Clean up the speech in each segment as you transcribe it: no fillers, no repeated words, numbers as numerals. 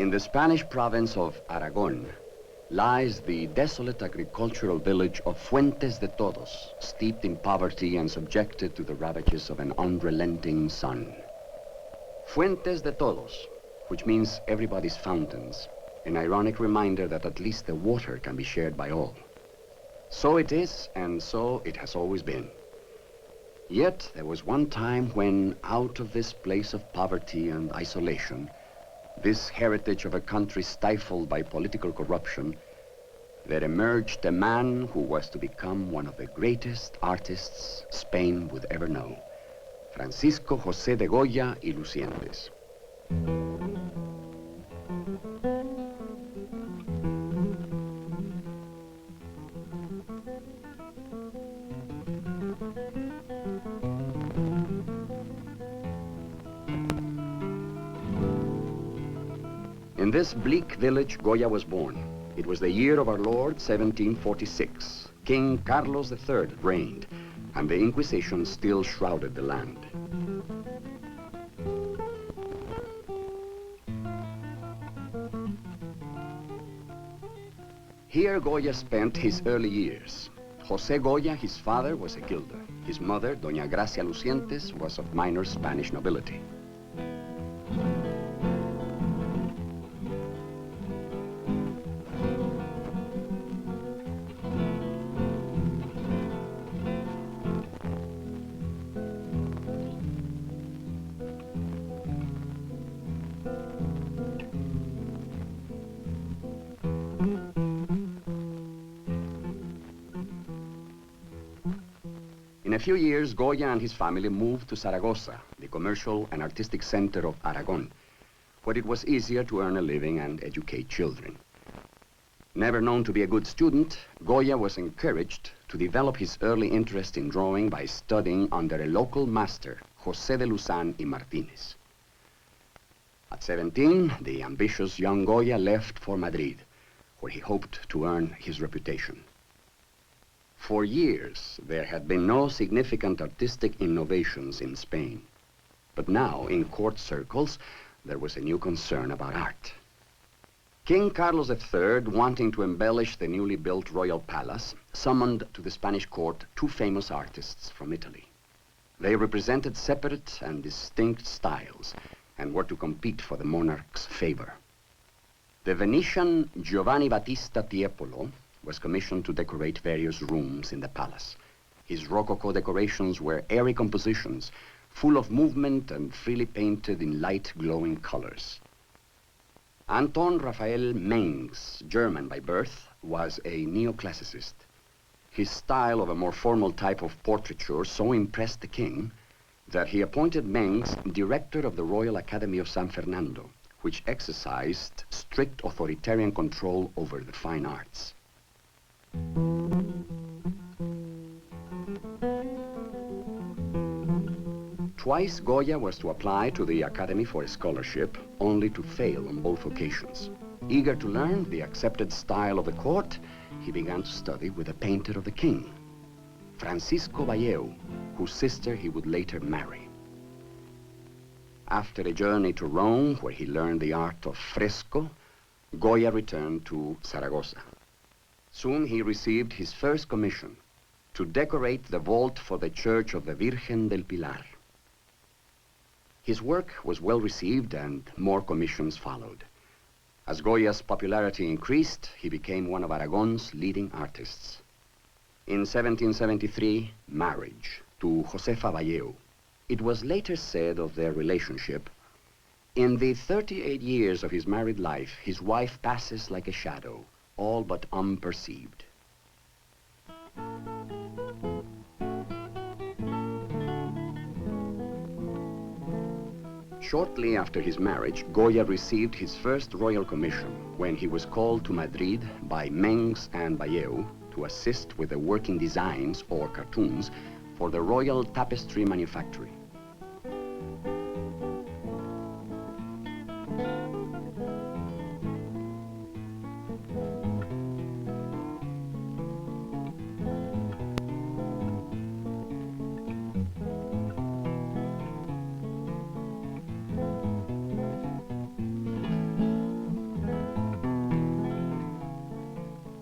In the Spanish province of Aragon lies the desolate agricultural village of Fuentes de Todos, steeped in poverty and subjected to the ravages of an unrelenting sun. Fuentes de Todos, which means everybody's fountains, an ironic reminder that at least the water can be shared by all. So it is, and so it has always been. Yet there was one time when, out of this place of poverty and isolation, this heritage of a country stifled by political corruption, there emerged a man who was to become one of the greatest artists Spain would ever know, Francisco José de Goya y Lucientes. In this bleak village, Goya was born. It was the year of our Lord, 1746. King Carlos III reigned, and the Inquisition still shrouded the land. Here Goya spent his early years. José Goya, his father, was a gilder. His mother, Doña Gracia Lucientes, was of minor Spanish nobility. In a few years, Goya and his family moved to Zaragoza, the commercial and artistic center of Aragon, where it was easier to earn a living and educate children. Never known to be a good student, Goya was encouraged to develop his early interest in drawing by studying under a local master, José de Luzán y Martínez. At 17, the ambitious young Goya left for Madrid, where he hoped to earn his reputation. For years, there had been no significant artistic innovations in Spain. But now, in court circles, there was a new concern about art. King Carlos III, wanting to embellish the newly built royal palace, summoned to the Spanish court two famous artists from Italy. They represented separate and distinct styles and were to compete for the monarch's favor. The Venetian Giovanni Battista Tiepolo was commissioned to decorate various rooms in the palace. His Rococo decorations were airy compositions, full of movement and freely painted in light, glowing colors. Anton Raphael Mengs, German by birth, was a neoclassicist. His style of a more formal type of portraiture so impressed the king that he appointed Mengs director of the Royal Academy of San Fernando, which exercised strict authoritarian control over the fine arts. Twice Goya was to apply to the Academy for a scholarship, only to fail on both occasions. Eager to learn the accepted style of the court, he began to study with a painter of the king, Francisco Goya, whose sister he would later marry. After a journey to Rome, where he learned the art of fresco, Goya returned to Zaragoza. Soon he received his first commission to decorate the vault for the church of the Virgen del Pilar. His work was well received and more commissions followed. As Goya's popularity increased, he became one of Aragon's leading artists. In 1773, marriage to Josefa Valleu. It was later said of their relationship, in the 38 years of his married life, his wife passes like a shadow, all but unperceived. Shortly after his marriage, Goya received his first royal commission when he was called to Madrid by Mengs and Valleu to assist with the working designs or cartoons for the royal tapestry manufactory.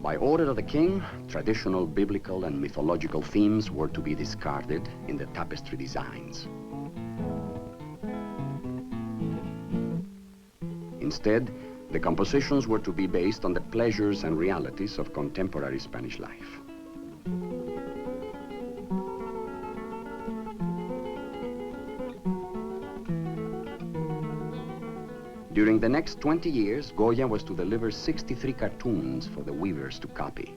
By order of the king, traditional biblical and mythological themes were to be discarded in the tapestry designs. Instead, the compositions were to be based on the pleasures and realities of contemporary Spanish life. During the next 20 years, Goya was to deliver 63 cartoons for the weavers to copy.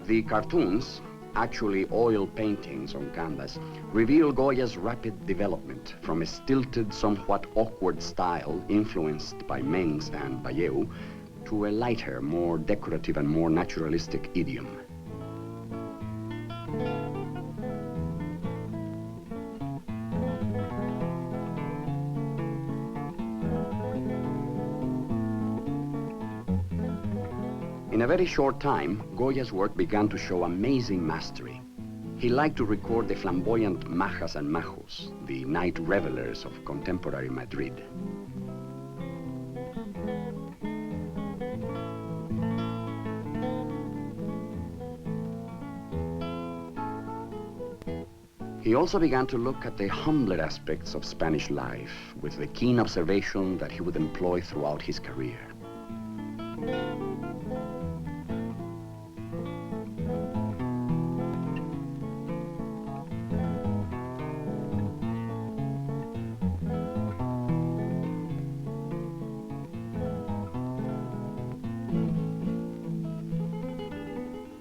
The cartoons, actually oil paintings on canvas, reveal Goya's rapid development from a stilted, somewhat awkward style influenced by Mengs and Bayeu to a lighter, more decorative and more naturalistic idiom. In a very short time, Goya's work began to show amazing mastery. He liked to record the flamboyant majas and majos, the night revelers of contemporary Madrid. He also began to look at the humbler aspects of Spanish life with the keen observation that he would employ throughout his career.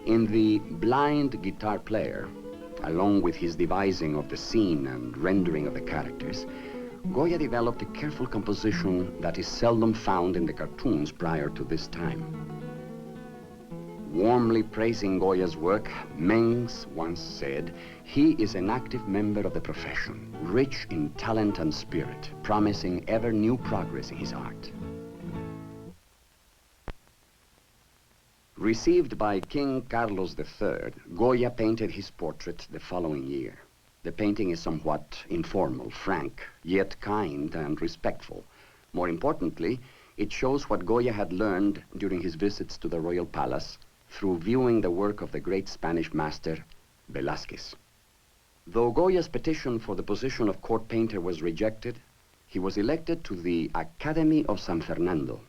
In The Blind Guitar Player, along with his devising of the scene and rendering of the characters, Goya developed a careful composition that is seldom found in the cartoons prior to this time. Warmly praising Goya's work, Mengs once said, "He is an active member of the profession, rich in talent and spirit, promising ever new progress in his art." Received by King Carlos III, Goya painted his portrait the following year. The painting is somewhat informal, frank, yet kind and respectful. More importantly, it shows what Goya had learned during his visits to the royal palace through viewing the work of the great Spanish master, Velázquez. Though Goya's petition for the position of court painter was rejected, he was elected to the Academy of San Fernando.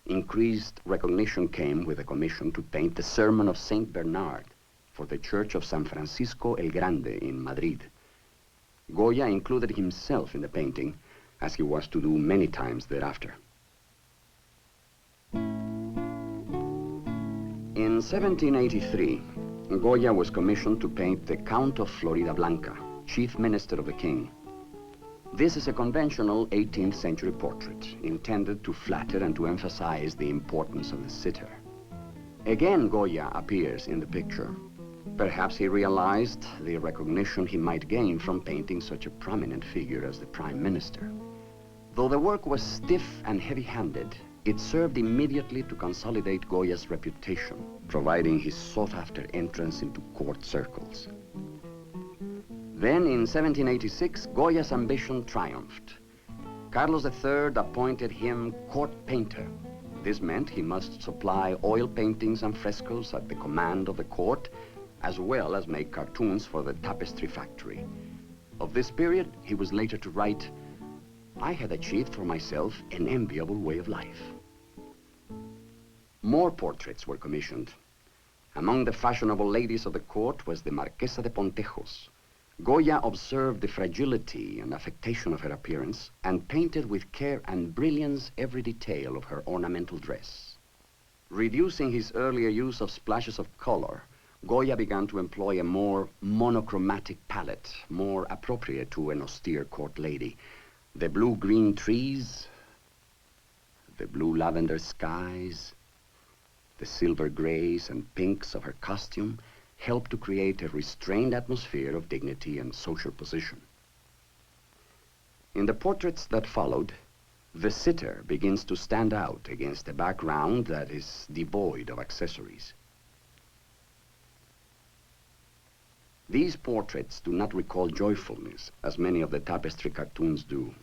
Increased recognition came with a commission to paint the Sermon of Saint Bernard for the Church of San Francisco el Grande in Madrid. Goya included himself in the painting, as he was to do many times thereafter. In 1783, Goya was commissioned to paint the Count of Floridablanca, chief minister of the king. This is a conventional 18th century portrait, intended to flatter and to emphasize the importance of the sitter. Again, Goya appears in the picture. Perhaps he realized the recognition he might gain from painting such a prominent figure as the Prime Minister. Though the work was stiff and heavy-handed, it served immediately to consolidate Goya's reputation, providing his sought-after entrance into court circles. Then, in 1786, Goya's ambition triumphed. Carlos III appointed him court painter. This meant he must supply oil paintings and frescoes at the command of the court, as well as make cartoons for the tapestry factory. Of this period, he was later to write, "I had achieved for myself an enviable way of life." More portraits were commissioned. Among the fashionable ladies of the court was the Marquesa de Pontejos. Goya observed the fragility and affectation of her appearance and painted with care and brilliance every detail of her ornamental dress. Reducing his earlier use of splashes of color, Goya began to employ a more monochromatic palette, more appropriate to an austere court lady. The blue-green trees, the blue lavender skies, the silver grays and pinks of her costume helped to create a restrained atmosphere of dignity and social position. In the portraits that followed, The sitter begins to stand out against a background that is devoid of accessories. These portraits do not recall joyfulness, as many of the tapestry cartoons do.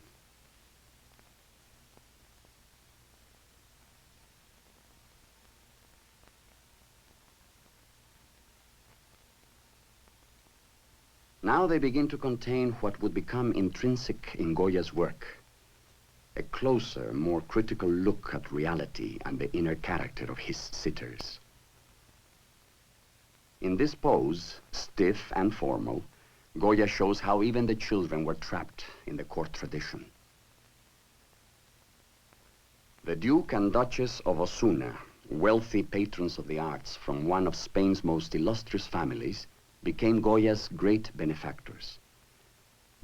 Now they begin to contain what would become intrinsic in Goya's work, a closer, more critical look at reality and the inner character of his sitters. In this pose, stiff and formal, Goya shows how even the children were trapped in the court tradition. The Duke and Duchess of Osuna, wealthy patrons of the arts from one of Spain's most illustrious families, became Goya's great benefactors.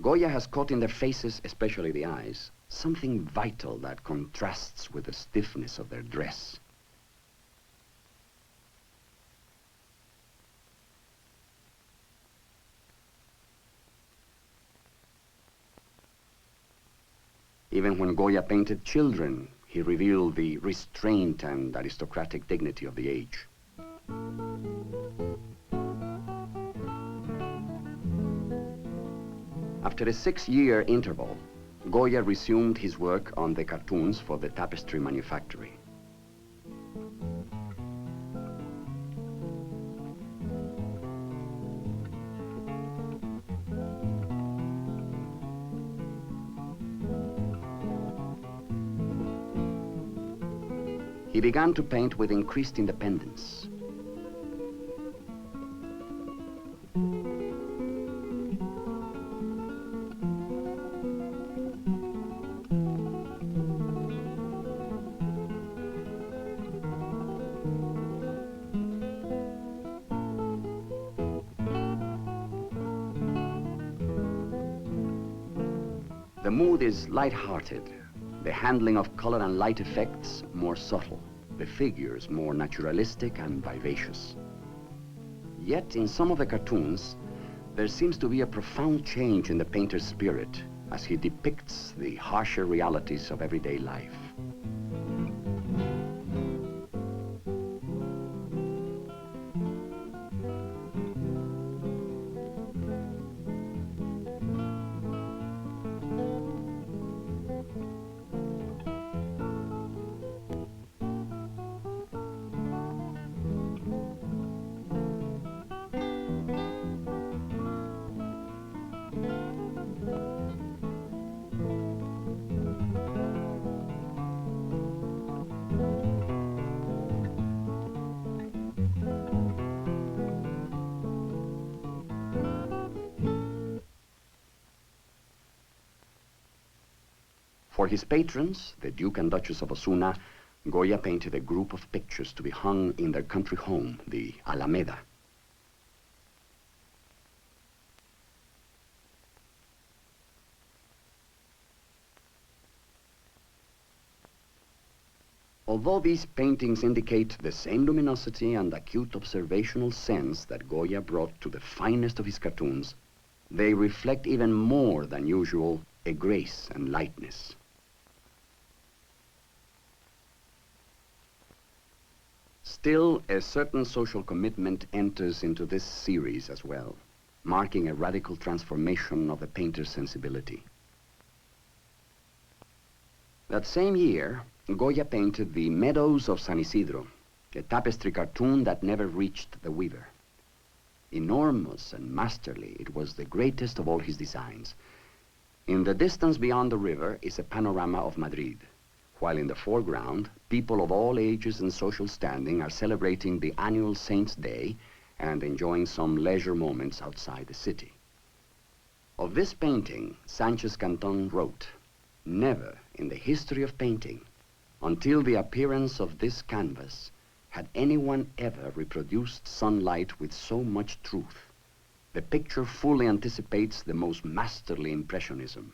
Goya has caught in their faces, especially the eyes, something vital that contrasts with the stiffness of their dress. Even when Goya painted children, he revealed the restraint and aristocratic dignity of the age. After a 6-year interval, Goya resumed his work on the cartoons for the tapestry manufactory. He began to paint with increased independence. The mood is light-hearted, the handling of color and light effects more subtle, the figures more naturalistic and vivacious. Yet in some of the cartoons, there seems to be a profound change in the painter's spirit as he depicts the harsher realities of everyday life. For his patrons, the Duke and Duchess of Osuna, Goya painted a group of pictures to be hung in their country home, the Alameda. Although these paintings indicate the same luminosity and acute observational sense that Goya brought to the finest of his cartoons, they reflect even more than usual a grace and lightness. Still, a certain social commitment enters into this series as well, marking a radical transformation of the painter's sensibility. That same year, Goya painted the Meadows of San Isidro, a tapestry cartoon that never reached the weaver. Enormous and masterly, it was the greatest of all his designs. In the distance beyond the river is a panorama of Madrid, while in the foreground, people of all ages and social standing are celebrating the annual Saints' Day and enjoying some leisure moments outside the city. Of this painting, Sanchez Canton wrote, "Never in the history of painting, until the appearance of this canvas, had anyone ever reproduced sunlight with so much truth. The picture fully anticipates the most masterly impressionism."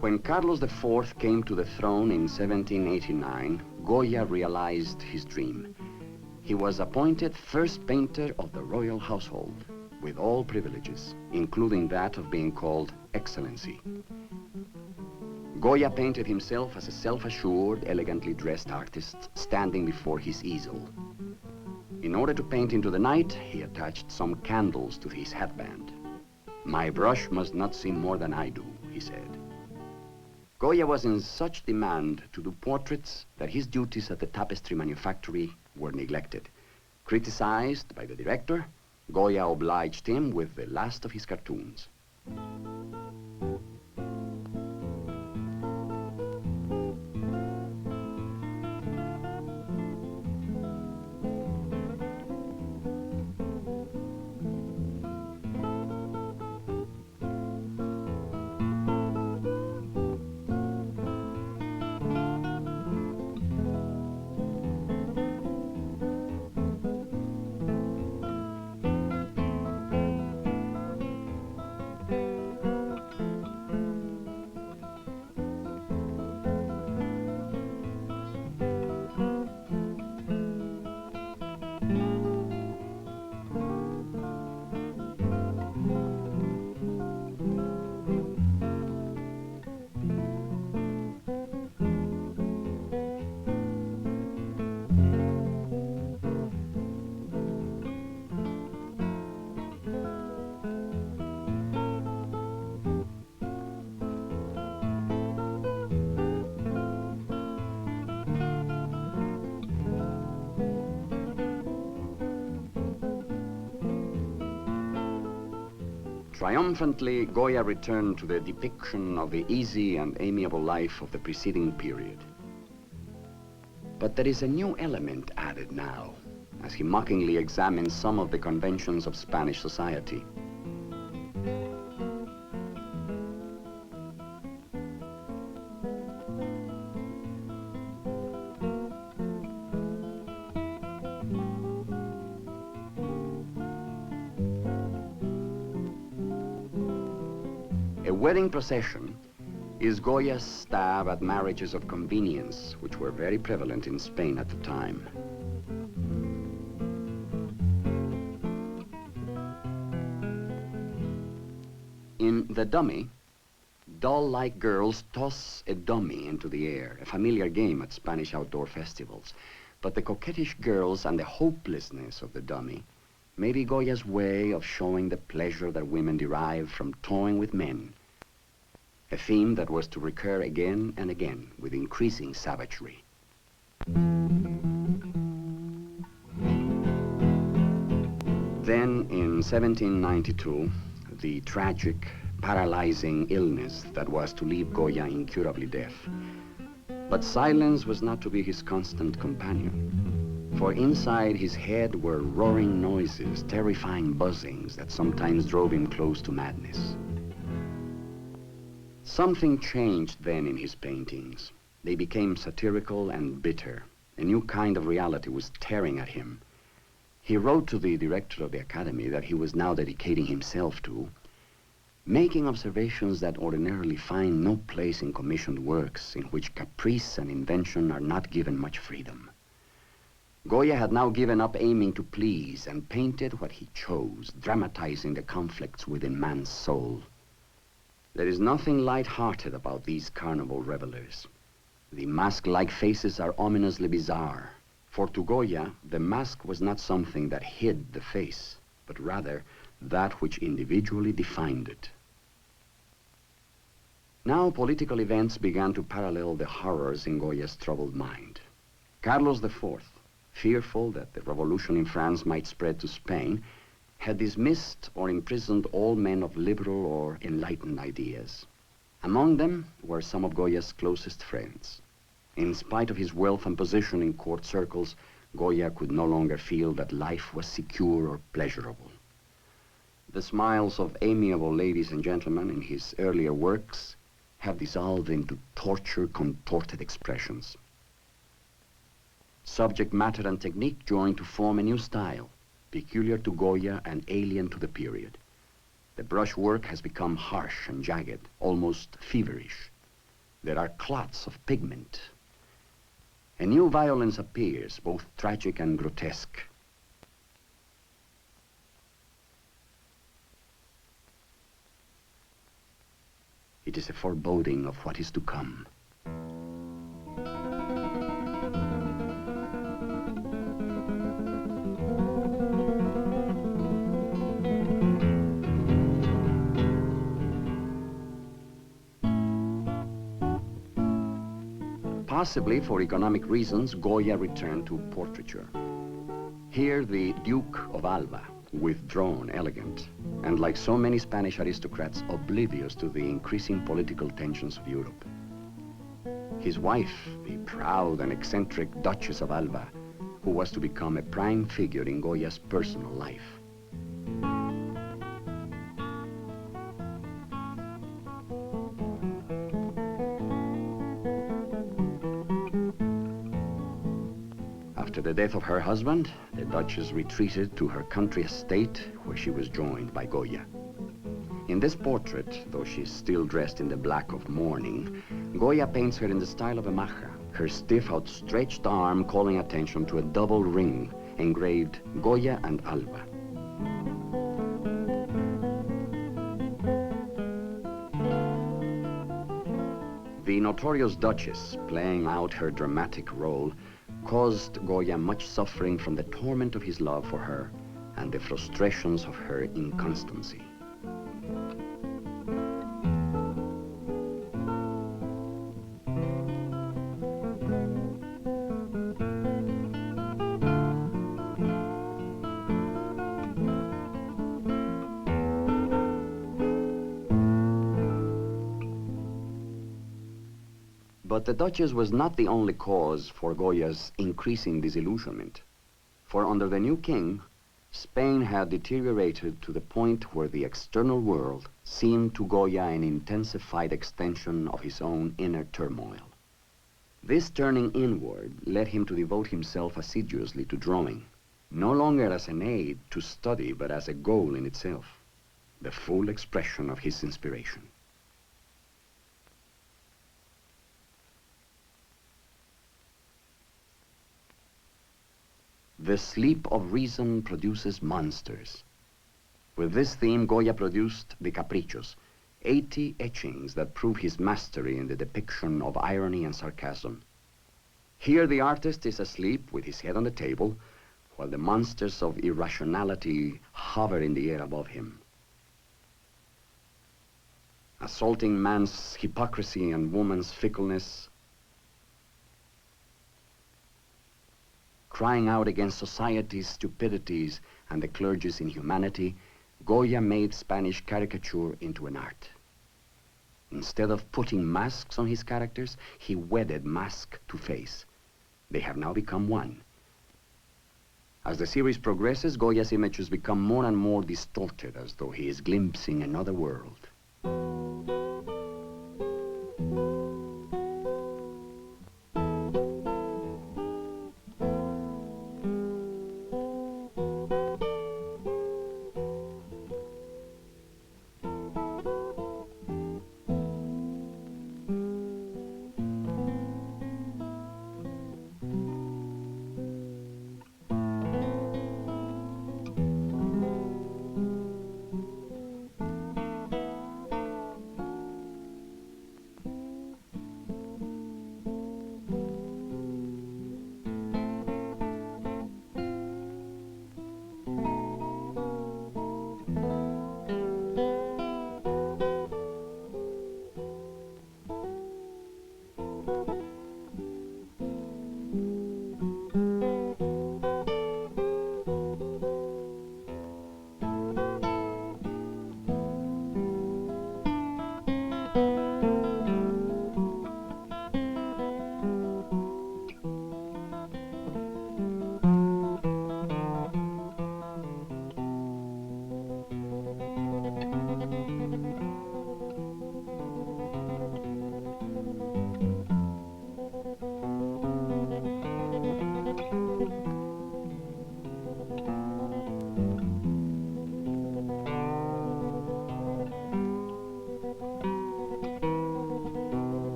When Carlos IV came to the throne in 1789, Goya realized his dream. He was appointed first painter of the royal household. with all privileges, including that of being called Excellency. Goya painted himself as a self-assured, elegantly dressed artist standing before his easel. In order to paint into the night, he attached some candles to his headband. "My brush must not see more than I do," he said. Goya was in such demand to do portraits that his duties at the tapestry manufactory were neglected. Criticized by the director, Goya obliged him with the last of his cartoons. Triumphantly, Goya returned to the depiction of the easy and amiable life of the preceding period. But there is a new element added now, as he mockingly examines some of the conventions of Spanish society. A wedding procession is Goya's stab at marriages of convenience, which were very prevalent in Spain at the time. In The Dummy, doll-like girls toss a dummy into the air, a familiar game at Spanish outdoor festivals. But the coquettish girls and the hopelessness of the dummy may be Goya's way of showing the pleasure that women derive from toying with men, a theme that was to recur again and again with increasing savagery. Then, in 1792, the tragic, paralyzing illness that was to leave Goya incurably deaf. But silence was not to be his constant companion, for inside his head were roaring noises, terrifying buzzings that sometimes drove him close to madness. Something changed then in his paintings. They became satirical and bitter. A new kind of reality was tearing at him. He wrote to the director of the Academy that he was now dedicating himself to making observations that ordinarily find no place in commissioned works, in which caprice and invention are not given much freedom. Goya had now given up aiming to please and painted what he chose, dramatizing the conflicts within man's soul. There is nothing light-hearted about these carnival revelers. The mask-like faces are ominously bizarre, for to Goya, the mask was not something that hid the face, but rather that which individually defined it. Now political events began to parallel the horrors in Goya's troubled mind. Carlos IV, fearful that the revolution in France might spread to Spain, had dismissed or imprisoned all men of liberal or enlightened ideas. Among them were some of Goya's closest friends. In spite of his wealth and position in court circles, Goya could no longer feel that life was secure or pleasurable. The smiles of amiable ladies and gentlemen in his earlier works have dissolved into torture-contorted expressions. Subject matter and technique joined to form a new style, peculiar to Goya and alien to the period. The brushwork has become harsh and jagged, almost feverish. There are clots of pigment. A new violence appears, both tragic and grotesque. It is a foreboding of what is to come. Possibly for economic reasons, Goya returned to portraiture. Here, the Duke of Alva, withdrawn, elegant, and like so many Spanish aristocrats, oblivious to the increasing political tensions of Europe. His wife, the proud and eccentric Duchess of Alva, who was to become a prime figure in Goya's personal life. After the death of her husband, the Duchess retreated to her country estate, where she was joined by Goya. In this portrait, though she's still dressed in the black of mourning, Goya paints her in the style of a maja, her stiff, outstretched arm calling attention to a double ring engraved Goya and Alva. The notorious Duchess, playing out her dramatic role, caused Goya much suffering from the torment of his love for her and the frustrations of her inconstancy. But the Duchess was not the only cause for Goya's increasing disillusionment. For under the new king, Spain had deteriorated to the point where the external world seemed to Goya an intensified extension of his own inner turmoil. This turning inward led him to devote himself assiduously to drawing, no longer as an aid to study, but as a goal in itself, the full expression of his inspiration. The sleep of reason produces monsters. With this theme, Goya produced the Caprichos, 80 etchings that prove his mastery in the depiction of irony and sarcasm. Here the artist is asleep with his head on the table, while the monsters of irrationality hover in the air above him. Assaulting man's hypocrisy and woman's fickleness, crying out against society's stupidities and the clergy's inhumanity, Goya made Spanish caricature into an art. Instead of putting masks on his characters, he wedded mask to face. They have now become one. As the series progresses, Goya's images become more and more distorted, as though he is glimpsing another world.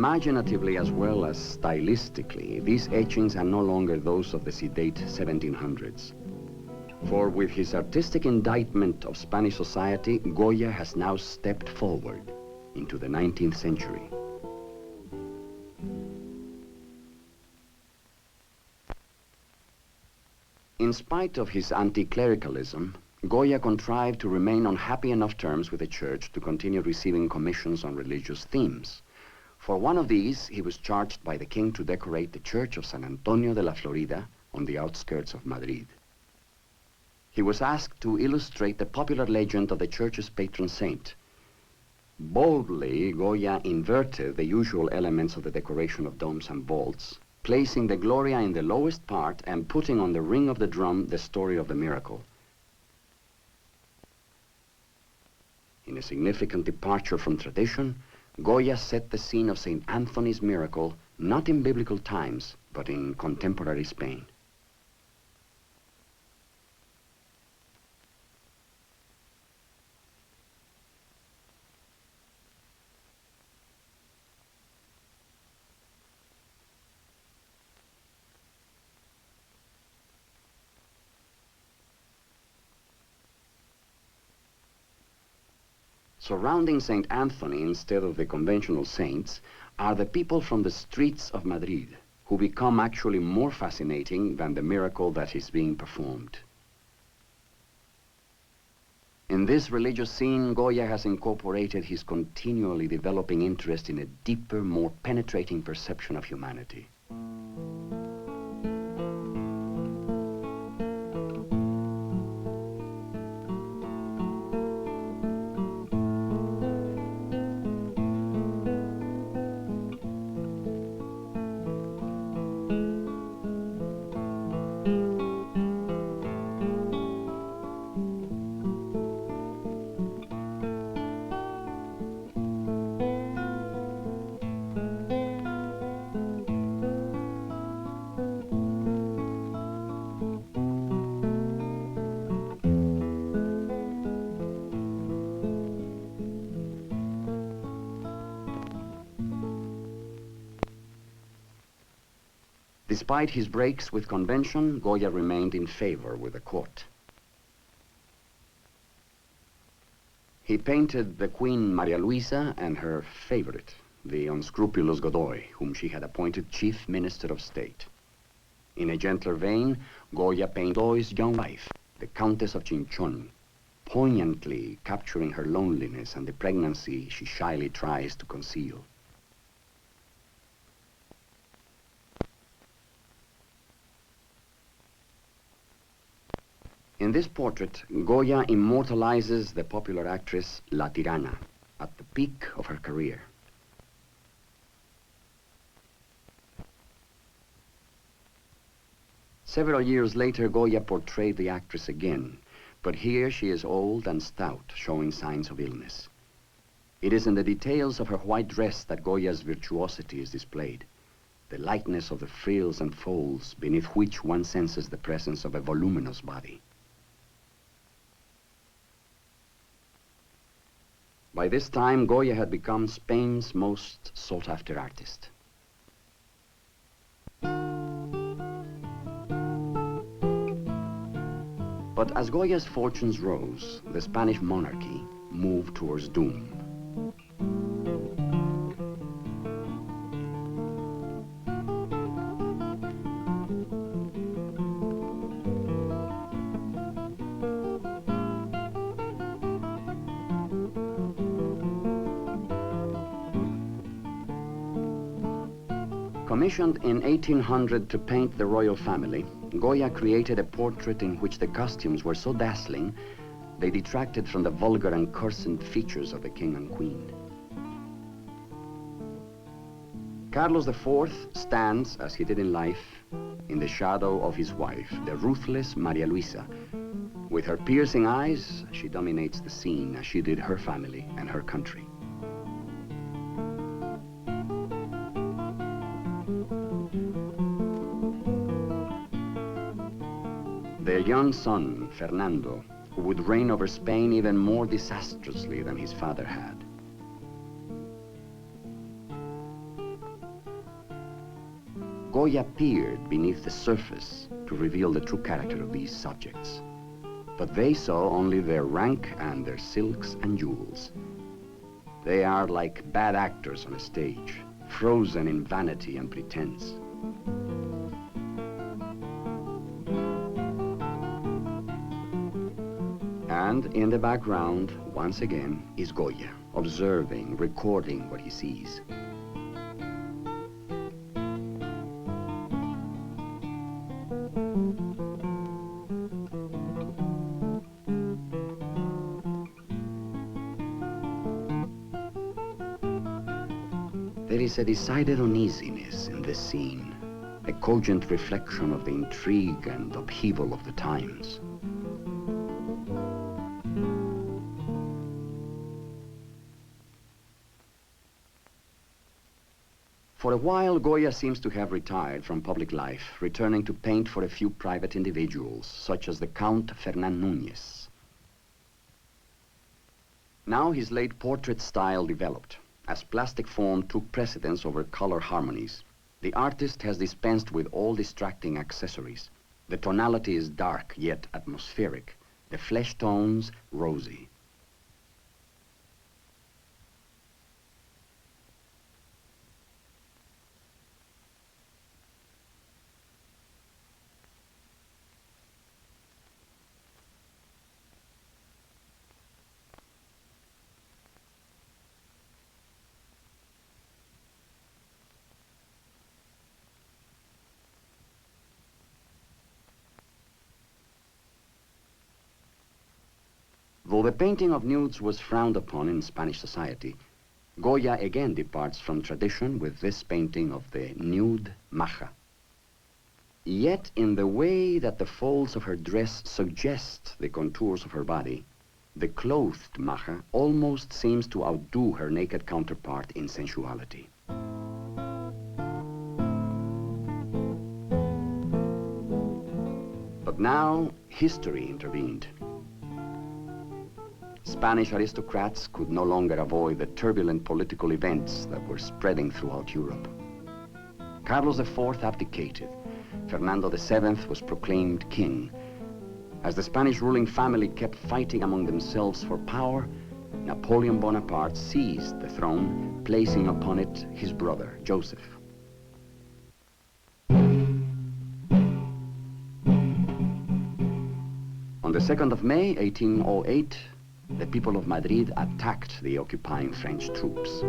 Imaginatively as well as stylistically, these etchings are no longer those of the sedate 1700s. For with his artistic indictment of Spanish society, Goya has now stepped forward into the 19th century. In spite of his anti-clericalism, Goya contrived to remain on happy enough terms with the church to continue receiving commissions on religious themes. For one of these, he was charged by the king to decorate the church of San Antonio de la Florida on the outskirts of Madrid. He was asked to illustrate the popular legend of the church's patron saint. Boldly, Goya inverted the usual elements of the decoration of domes and vaults, placing the Gloria in the lowest part and putting on the ring of the drum the story of the miracle. In a significant departure from tradition, Goya set the scene of St. Anthony's miracle not in biblical times, but in contemporary Spain. Surrounding St. Anthony, instead of the conventional saints, are the people from the streets of Madrid, who become actually more fascinating than the miracle that is being performed. In this religious scene, Goya has incorporated his continually developing interest in a deeper, more penetrating perception of humanity. Despite his breaks with convention, Goya remained in favor with the court. He painted the Queen Maria Luisa and her favorite, the unscrupulous Godoy, whom she had appointed chief minister of state. In a gentler vein, Goya painted Godoy's young wife, the Countess of Chinchon, poignantly capturing her loneliness and the pregnancy she shyly tries to conceal. In this portrait, Goya immortalizes the popular actress La Tirana at the peak of her career. Several years later, Goya portrayed the actress again, but here she is old and stout, showing signs of illness. It is in the details of her white dress that Goya's virtuosity is displayed, the lightness of the frills and folds beneath which one senses the presence of a voluminous body. By this time, Goya had become Spain's most sought-after artist. But as Goya's fortunes rose, the Spanish monarchy moved towards doom. Commissioned in 1800 to paint the royal family, Goya created a portrait in which the costumes were so dazzling, they detracted from the vulgar and coursant features of the king and queen. Carlos IV stands, as he did in life, in the shadow of his wife, the ruthless Maria Luisa. With her piercing eyes, she dominates the scene as she did her family and her country. Their young son, Fernando, who would reign over Spain even more disastrously than his father had. Goya peered beneath the surface to reveal the true character of these subjects. But they saw only their rank and their silks and jewels. They are like bad actors on a stage, frozen in vanity and pretense. And in the background, once again, is Goya, observing, recording what he sees. There is a decided uneasiness in this scene, a cogent reflection of the intrigue and upheaval of the times. For a while, Goya seems to have retired from public life, returning to paint for a few private individuals, such as the Count Fernand Núñez. Now his late portrait style developed, as plastic form took precedence over color harmonies. The artist has dispensed with all distracting accessories. The tonality is dark, yet atmospheric. The flesh tones, rosy. Though the painting of nudes was frowned upon in Spanish society, Goya again departs from tradition with this painting of the nude maja. Yet in the way that the folds of her dress suggest the contours of her body, the clothed maja almost seems to outdo her naked counterpart in sensuality. But now history intervened. Spanish aristocrats could no longer avoid the turbulent political events that were spreading throughout Europe. Carlos IV abdicated. Fernando VII was proclaimed king. As the Spanish ruling family kept fighting among themselves for power, Napoleon Bonaparte seized the throne, placing upon it his brother, Joseph. On the 2nd of May, 1808, the people of Madrid attacked the occupying French troops.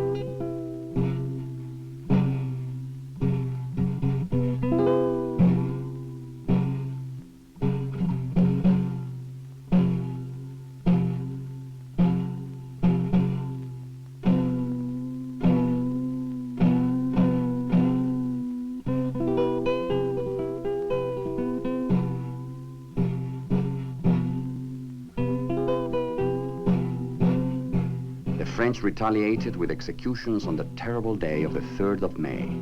The French retaliated with executions on the terrible day of the 3rd of May.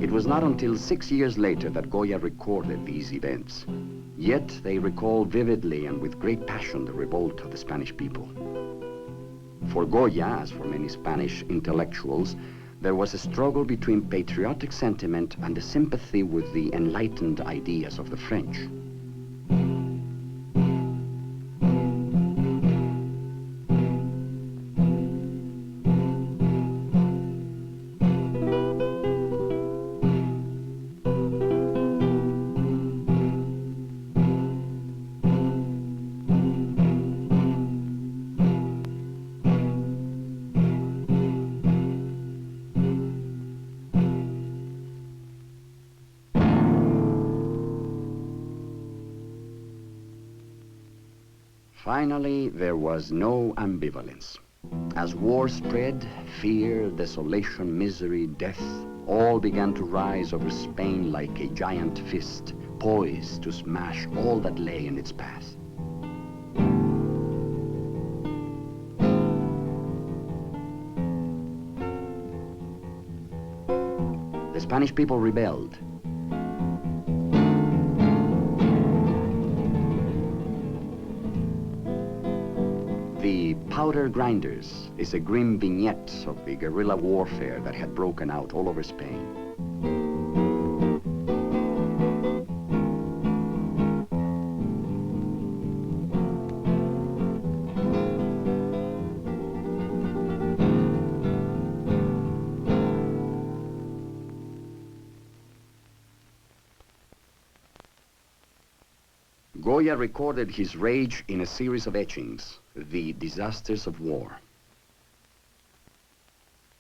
It was not until 6 years later that Goya recorded these events. Yet they recall vividly and with great passion the revolt of the Spanish people. For Goya, as for many Spanish intellectuals, there was a struggle between patriotic sentiment and the sympathy with the enlightened ideas of the French. Finally, there was no ambivalence. As war spread, fear, desolation, misery, death, all began to rise over Spain like a giant fist, poised to smash all that lay in its path. The Spanish people rebelled. The Powder Grinders is a grim vignette of the guerrilla warfare that had broken out all over Spain. Goya recorded his rage in a series of etchings, the disasters of war.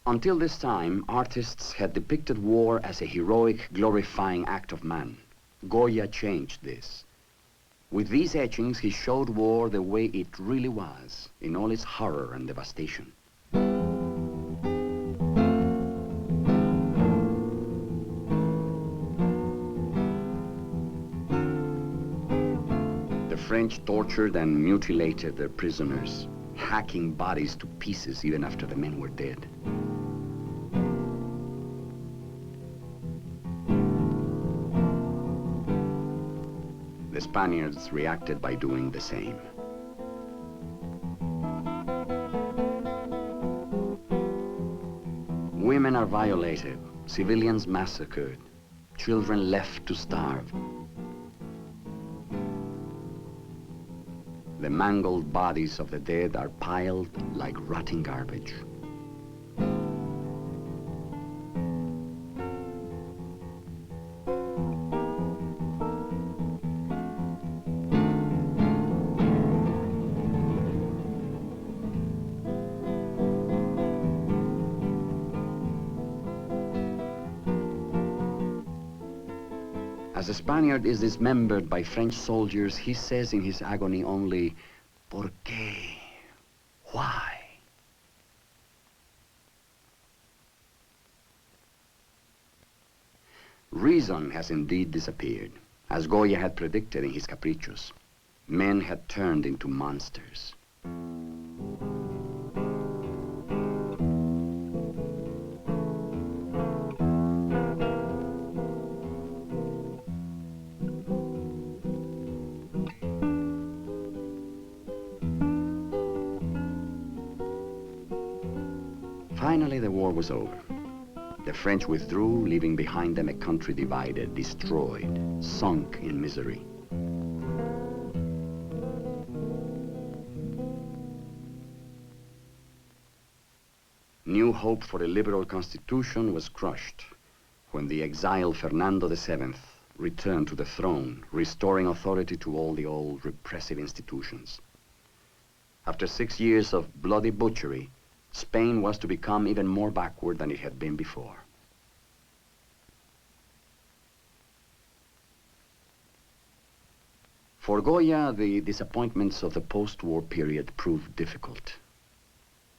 Until this time, artists had depicted war as a heroic, glorifying act of man. Goya changed this. With these etchings, he showed war the way it really was, in all its horror and devastation. The French tortured and mutilated their prisoners, hacking bodies to pieces even after the men were dead. The Spaniards reacted by doing the same. Women are violated, civilians massacred, children left to starve. The mangled bodies of the dead are piled like rotting garbage. As the Spaniard is dismembered by French soldiers, he says in his agony only, "¿Por qué? Why?" Reason has indeed disappeared, as Goya had predicted in his Caprichos. Men had turned into monsters. Finally, the war was over. The French withdrew, leaving behind them a country divided, destroyed, sunk in misery. New hope for a liberal constitution was crushed when the exiled Fernando VII returned to the throne, restoring authority to all the old repressive institutions. After 6 years of bloody butchery, Spain was to become even more backward than it had been before. For Goya, the disappointments of the post-war period proved difficult.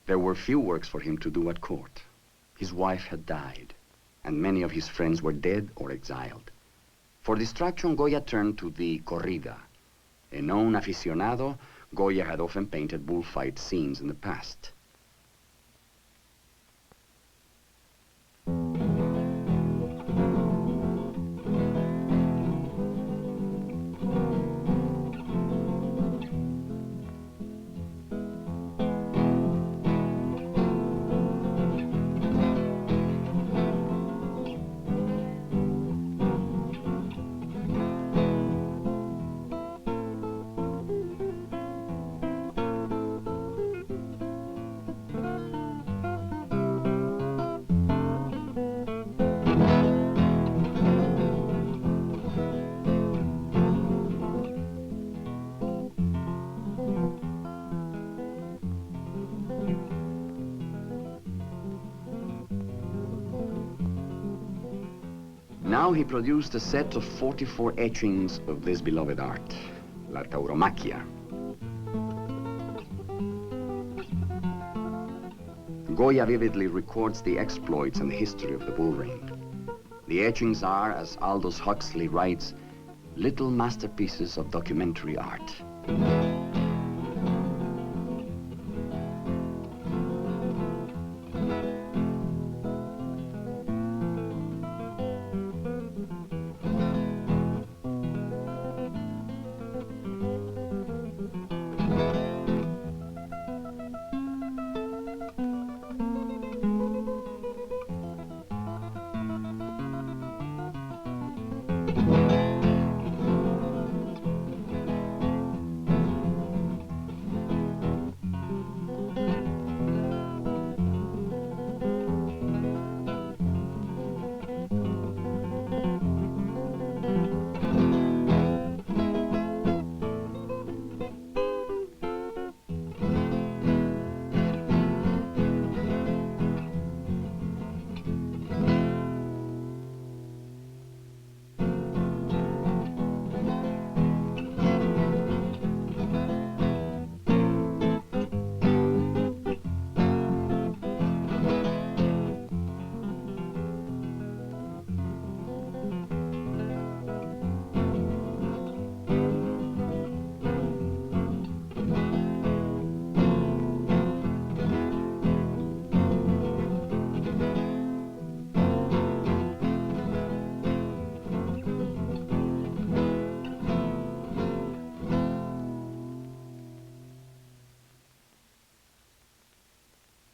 There were few works for him to do at court. His wife had died, and many of his friends were dead or exiled. For distraction, Goya turned to the corrida. A known aficionado, Goya had often painted bullfight scenes in the past. Now he produced a set of 44 etchings of this beloved art, La Tauromaquia. Goya vividly records the exploits and the history of the bull ring. The etchings are, as Aldous Huxley writes, little masterpieces of documentary art.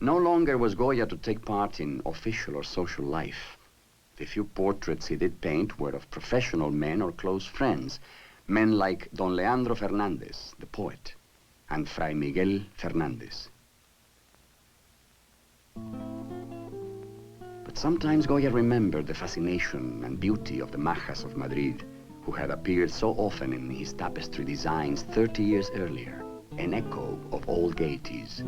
No longer was Goya to take part in official or social life. The few portraits he did paint were of professional men or close friends, men like Don Leandro Fernandez, the poet, and Fray Miguel Fernandez. But sometimes Goya remembered the fascination and beauty of the Majas of Madrid, who had appeared so often in his tapestry designs 30 years earlier, an echo of old gaieties.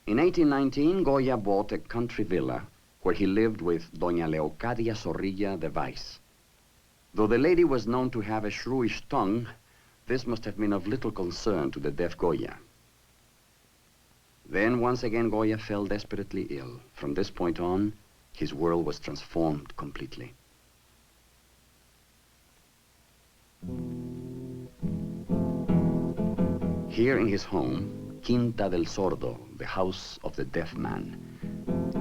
In 1819, Goya bought a country villa where he lived with Doña Leocadia Zorrilla de Weiss. Though the lady was known to have a shrewish tongue, this must have been of little concern to the deaf Goya. Then, once again, Goya fell desperately ill. From this point on, his world was transformed completely. Here in his home, Quinta del Sordo, the house of the deaf man,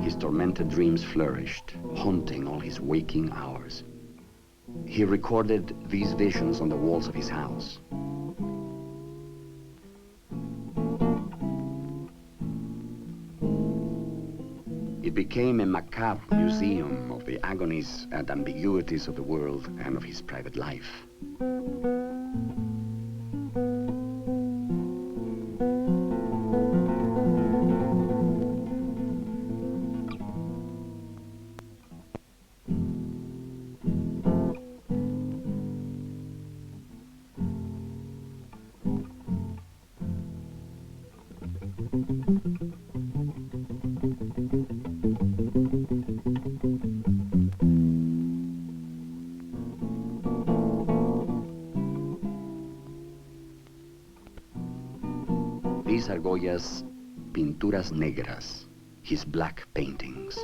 his tormented dreams flourished, haunting all his waking hours. He recorded these visions on the walls of his house. It became a macabre museum of the agonies and ambiguities of the world and of his private life. These are Goya's pinturas negras, his black paintings.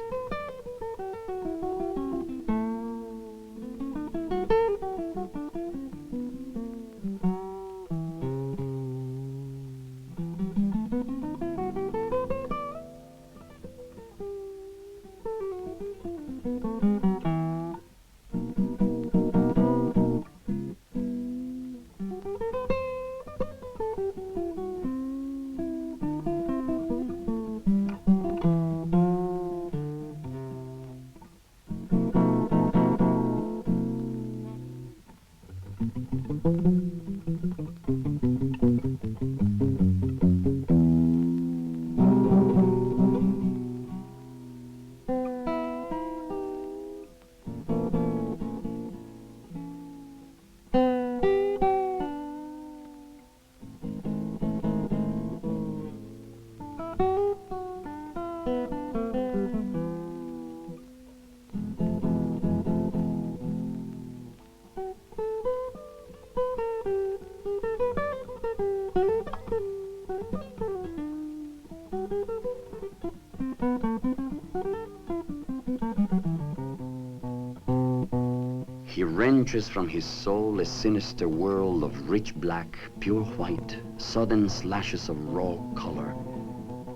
He wrenches from his soul a sinister world of rich black, pure white, sudden slashes of raw color.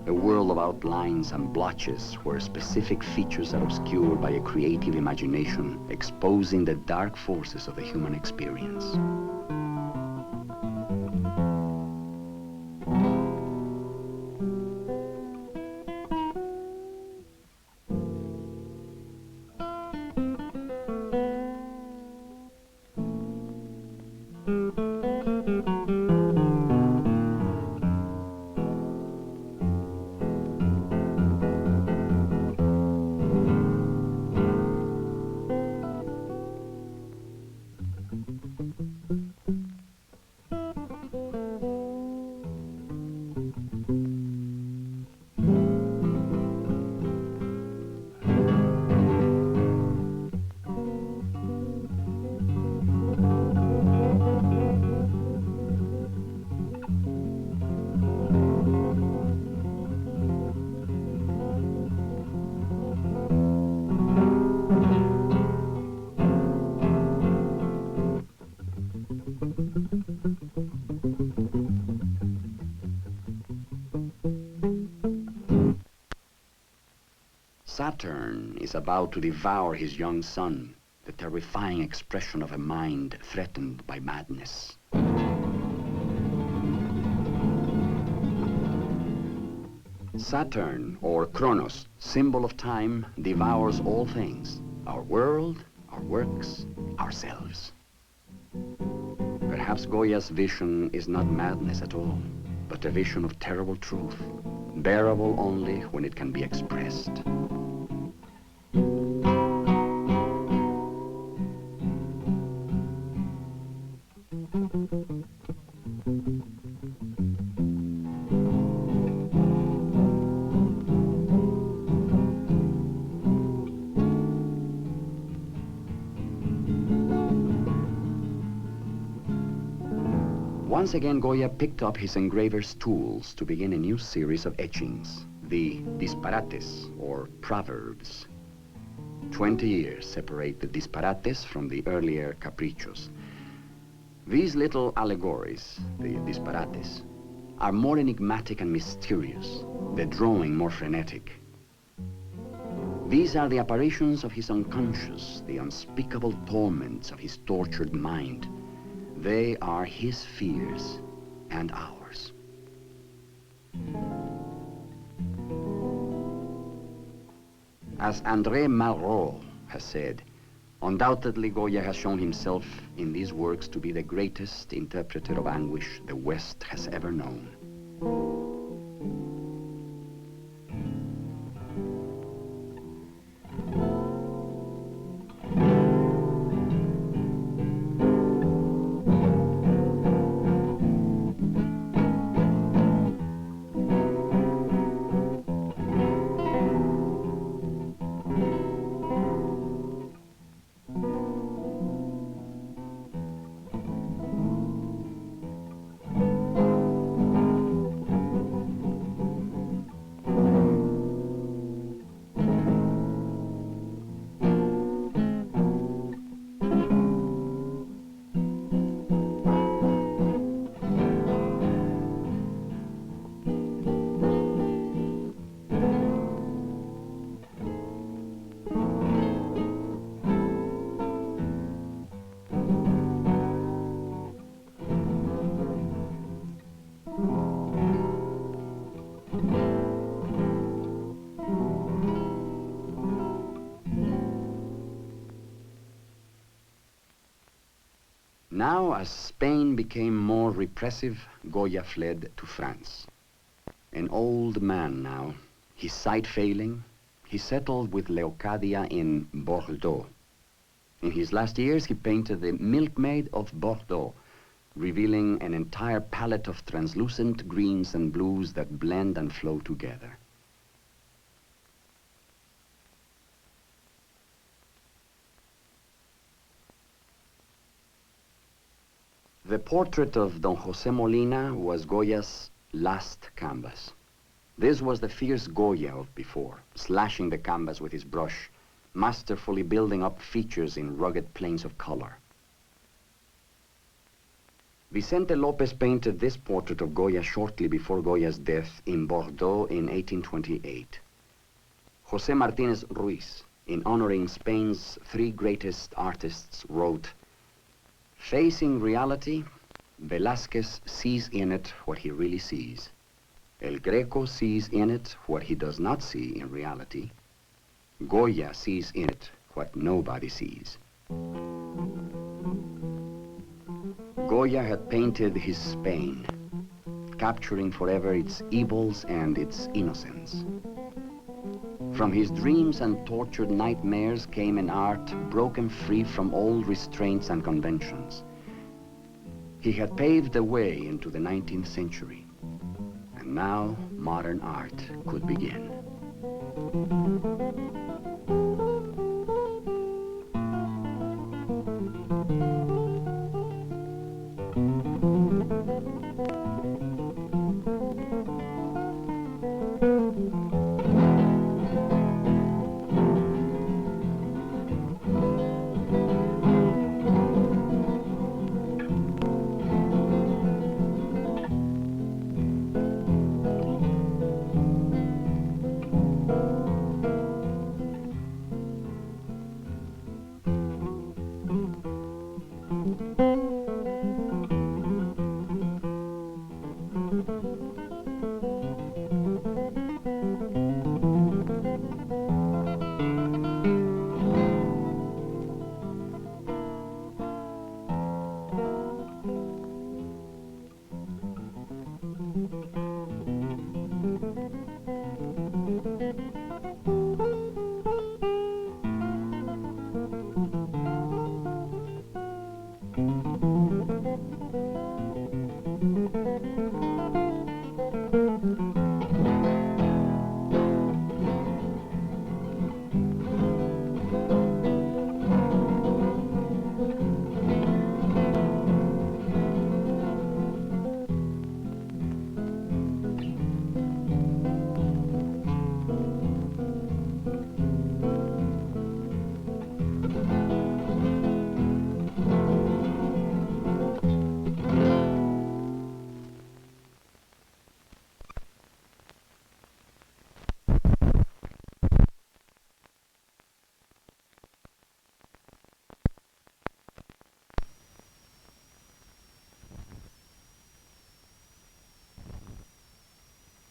A world of outlines and blotches where specific features are obscured by a creative imagination, exposing the dark forces of the human experience. Saturn is about to devour his young son, the terrifying expression of a mind threatened by madness. Saturn, or Kronos, symbol of time, devours all things. Our world, our works, ourselves. Perhaps Goya's vision is not madness at all, but a vision of terrible truth, bearable only when it can be expressed. Once again, Goya picked up his engraver's tools to begin a new series of etchings, the Disparates, or Proverbs. 20 years separate the Disparates from the earlier Caprichos. These little allegories, the Disparates, are more enigmatic and mysterious, the drawing more frenetic. These are the apparitions of his unconscious, the unspeakable torments of his tortured mind. They are his fears and ours. As André Malraux has said, undoubtedly Goya has shown himself in these works to be the greatest interpreter of anguish the West has ever known. Now, as Spain became more repressive, Goya fled to France. An old man now, his sight failing, he settled with Leocadia in Bordeaux. In his last years, he painted the Milkmaid of Bordeaux, revealing an entire palette of translucent greens and blues that blend and flow together. The portrait of Don José Molina was Goya's last canvas. This was the fierce Goya of before, slashing the canvas with his brush, masterfully building up features in rugged planes of color. Vicente Lopez painted this portrait of Goya shortly before Goya's death in Bordeaux in 1828. José Martínez Ruiz, in honoring Spain's three greatest artists, wrote, "Facing reality, Velázquez sees in it what he really sees. El Greco sees in it what he does not see in reality. Goya sees in it what nobody sees." Goya had painted his Spain, capturing forever its evils and its innocence. From his dreams and tortured nightmares came an art broken free from old restraints and conventions. He had paved the way into the 19th century, and now modern art could begin.